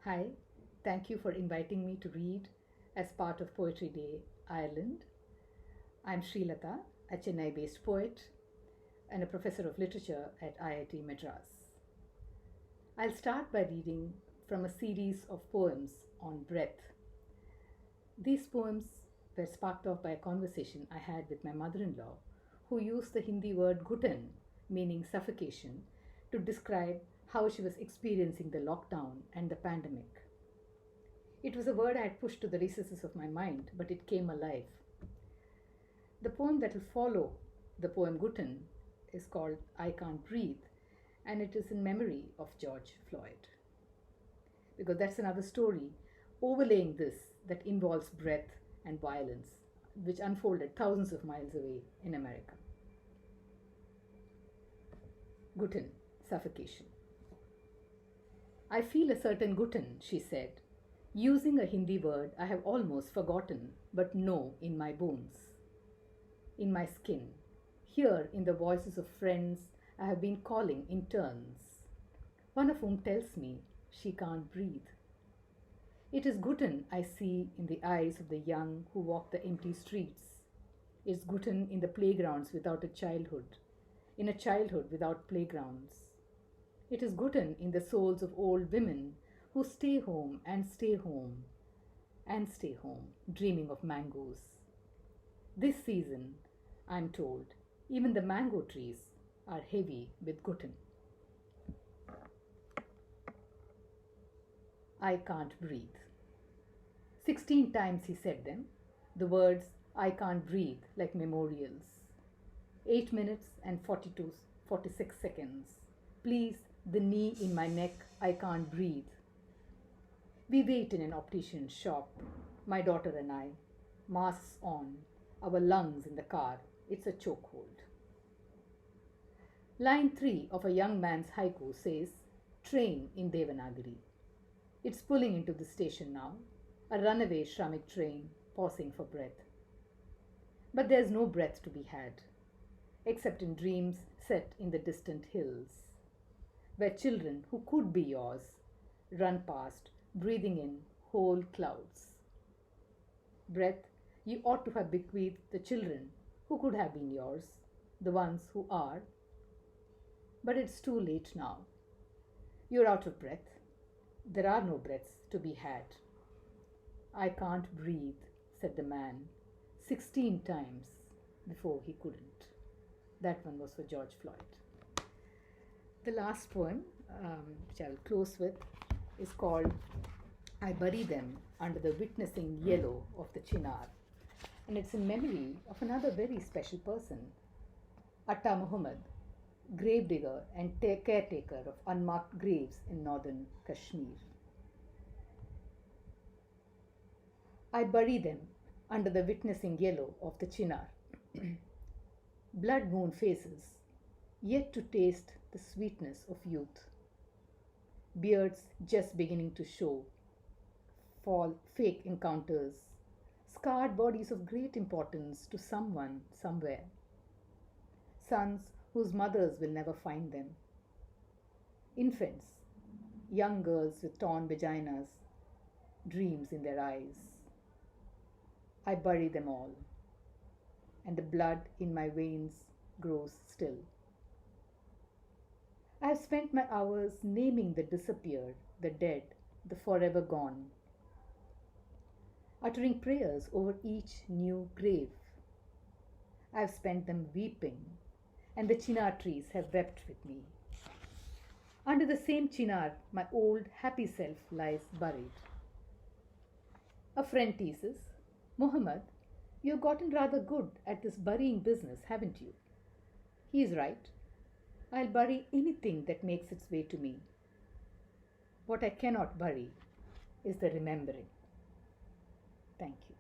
Hi, thank you for inviting me to read as part of Poetry Day, Ireland. I'm Srilata, a Chennai-based poet and a professor of literature at IIT Madras. I'll start by reading from a series of poems on breath. These poems were sparked off by a conversation I had with my mother-in-law, who used the Hindi word Ghutan, meaning suffocation, to describe how she was experiencing the lockdown and the pandemic. It was a word I had pushed to the recesses of my mind, but it came alive. The poem that will follow the poem Ghutan is called I Can't Breathe, and it is in memory of George Floyd. Because that's another story overlaying this that involves breath and violence, which unfolded thousands of miles away in America. Ghutan, suffocation. I feel a certain Ghutan, she said, using a Hindi word I have almost forgotten, but know in my bones, in my skin, here in the voices of friends I have been calling in turns, one of whom tells me she can't breathe. It is Ghutan I see in the eyes of the young who walk the empty streets. It's Ghutan in the playgrounds without a childhood, in a childhood without playgrounds. It is Ghutan in the souls of old women who stay home and stay home and stay home, dreaming of mangoes. This season, I'm told, even the mango trees are heavy with Ghutan. I can't breathe. 16 times he said them, the words I can't breathe like memorials. 8 minutes and 46 seconds. Please, the knee in my neck, I can't breathe. We wait in an optician's shop, my daughter and I, masks on, our lungs in the car. It's a chokehold. Line 3 of a young man's haiku says, train in Devanagari. It's pulling into the station now, a runaway Shramik train, pausing for breath. But there's no breath to be had, except in dreams set in the distant hills, where children who could be yours run past, breathing in whole clouds. Breath you ought to have bequeathed the children who could have been yours, the ones who are. But it's too late now. You're out of breath. There are no breaths to be had. I can't breathe, said the man 16 times before he couldn't. That one was for George Floyd. The last poem, which I will close with, is called I Bury Them Under the Witnessing Yellow of the Chinar. And it's in memory of another very special person, Atta Muhammad, gravedigger and caretaker of unmarked graves in northern Kashmir. I bury them under the witnessing yellow of the chinar. Blood moon faces, yet to taste the sweetness of youth. Beards just beginning to show, fall fake encounters, scarred bodies of great importance to someone somewhere. Sons whose mothers will never find them. Infants, young girls with torn vaginas, dreams in their eyes. I bury them all, and the blood in my veins grows still. I have spent my hours naming the disappeared, the dead, the forever gone, uttering prayers over each new grave. I have spent them weeping, and the chinar trees have wept with me. Under the same chinar, my old happy self lies buried. A friend teases, Muhammad, you've gotten rather good at this burying business, haven't you? He is right. I'll bury anything that makes its way to me. What I cannot bury is the remembering. Thank you.